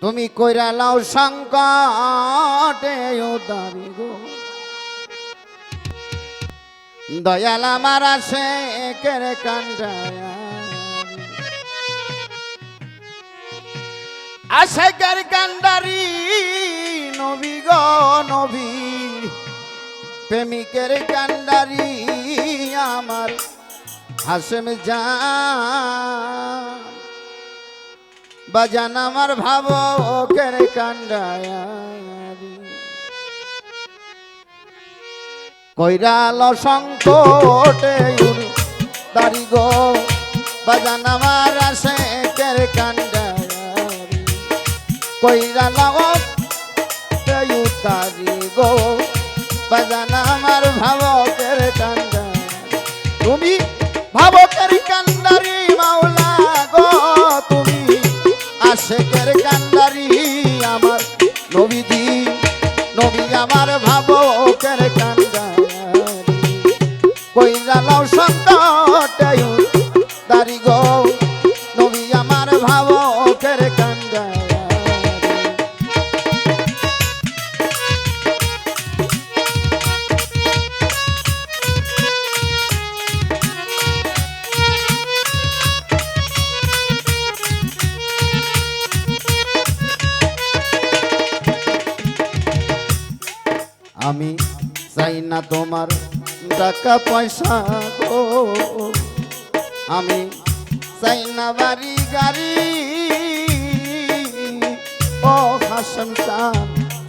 তুমি কইরা লাও সংকটে উদারি গো দয়াল আমার আসে কেরে কান্ডায় আসে কের কান্ডারি নবী গো নবী প্রেমিকের কান্ডারি আমার হাসেম জান বাজান আমার ভাবকের কান্ডায়ারি কইরাল সংকটে দাড়ি গো বাজান আমার আসে কের কান্ডায়ারি কইরাল দাড়ি গো বাজান আমার ভাবকের কান্ডায়ারি তুমি ভাবকের কান্ডারি মাওলা গো তুমি আশেকের কান্ডারি আমার নবীজি নবী আমার ভাবকের কান্ডারি কইরা লাও সংকটে দাড়ি গো নবী আমার ভাবকের কান্ডারি আমি চাই না তোমার টাকা পয়সা গো আমি চাই না বাড়ি গাড়ি ও হাসেম চান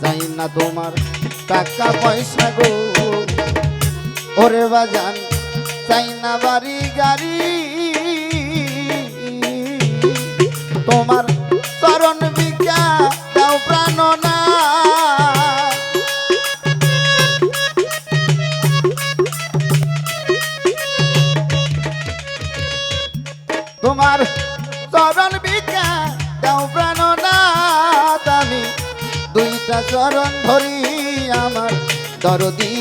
চাই না তোমার টাকা পয়সা গো ওরে বাজান চাই না বাড়ি গাড়ি তোমার চরণ ভিক্ষা দাও প্রাণ না তোমার চরণ ভিক্ষা দাও প্রাণ না আমি দুইটা চরণ ধরি আমার দরদি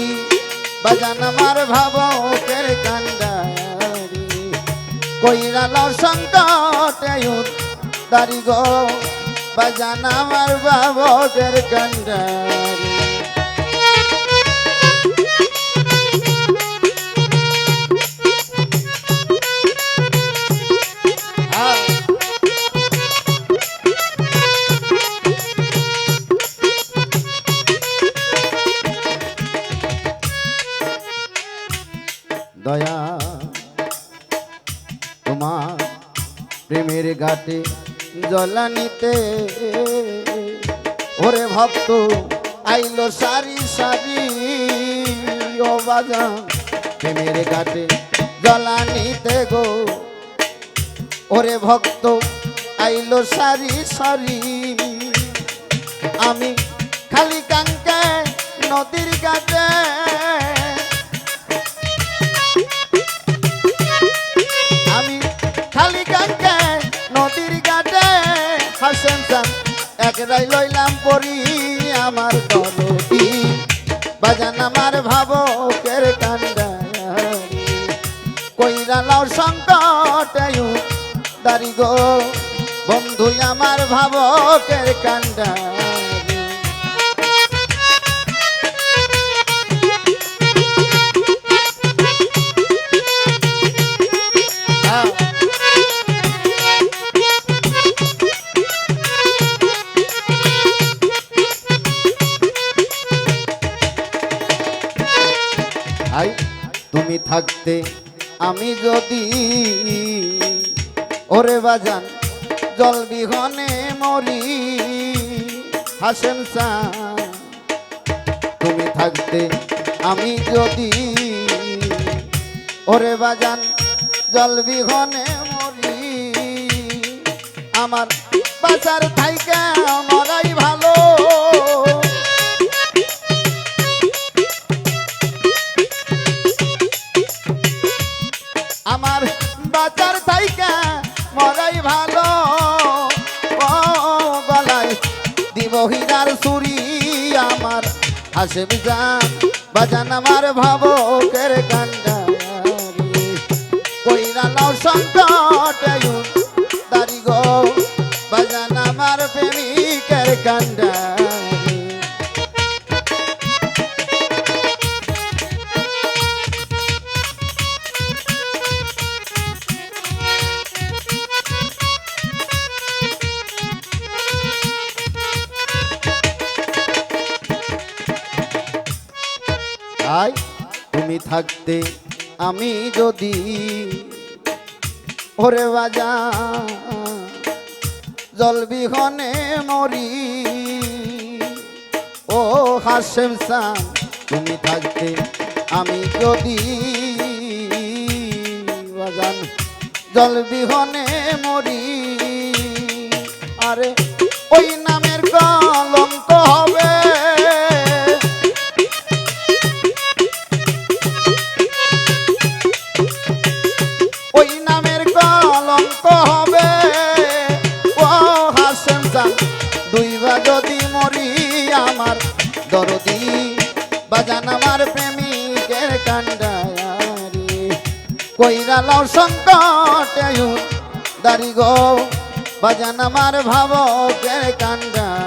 বাজান আমার ভাবকের কান্ডারি কইরা লাও সংকটে দাড়ি গো বাজান আমার ভাবকের কান্ডারি দয়া তোমার প্রেমের ঘাটে জলানিতে ওরে ভক্ত আইলো সারি সারি ও বাজান প্রেমের ঘাটে জলানিতে গো ওরে ভক্ত আইলো সারি সারি আমি খালি কাঙ্কে নদীর ঘাটে নদীর ঘাটে হাসেম চান একরাই লইলাম পরি আমার দরদি বাজান আমার ভাবকের কান্ডারি কইরা লাও সংকটে দাড়ি গো বন্ধু আমার ভাবকের কান্ডারি তুমি থাকতে আমি যদি ওরে বাজান জল বিহনে মরি হাসেম চান তুমি থাকতে আমি যদি ওরে বাজান জল বিহনে মরি আমার বাঁচার থাইকা মরাই ভালো আমার বাঁচার থাইকা মরাই ভালো ও গলায় দিব হীরার চুরি আমার হাসেম জান বাজান আমার ভাবকের কান্ডারি কইরা লাও সংকটে দাড়ি গো বাজান আমার প্রেমিক তুমি থাকতে আমি যদি ওরে বাজান জল বিহনে মরি ও হাশেম চান তুমি থাকতে আমি যদি বাজান জল বিহনে মরি আরে ওই নামের কলঙ্ক হবে ওই নামের কলঙ্ক হবে ও হাসেম চান দুইবার যদি মরি আমার দরদি বাজান আমার প্রেমিকের কান্ডারি কইরা লাও সংকটে দাঁড়ি গো বাজান আমার ভাবকের কান্ডারি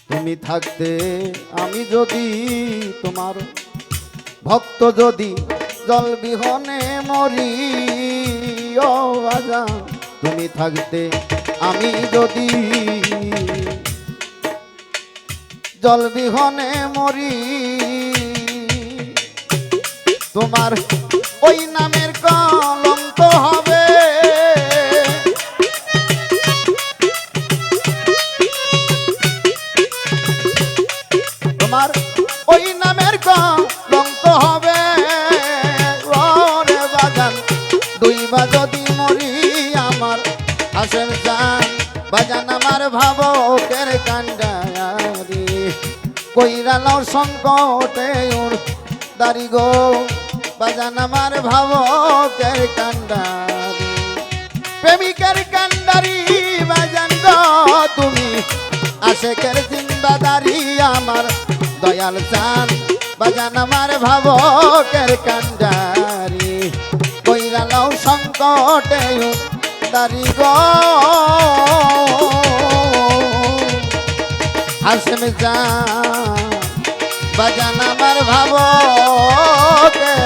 তুমি থাকতে আমি যদি তোমার ভক্ত যদি জল বিহনে মরি ও বাজান তুমি থাকতে আমি যদি জল বিহনে মরি তোমার ওই নামের কলঙ্ক হবে তোমার ওই নামের কলঙ্ক হবে ওরে বাজান দুইবার যদি মরি আমার হাসেম চান বাজান আমার ভাবকের কান্ডারি কইরা লাও সংকটে দাঁড়ি গো বাজান আমার ভাবকের কান্ডারি প্রেমিকের কান্ডারি বাজান গো তুমি আশেকের জিন্দাদারি আমার দয়াল চান বাজান আমার ভাবকের কান্ডারি কইরা লাও সংকটে দাঁড়ি গো হাসেম চান বাজান আমার ভাবকের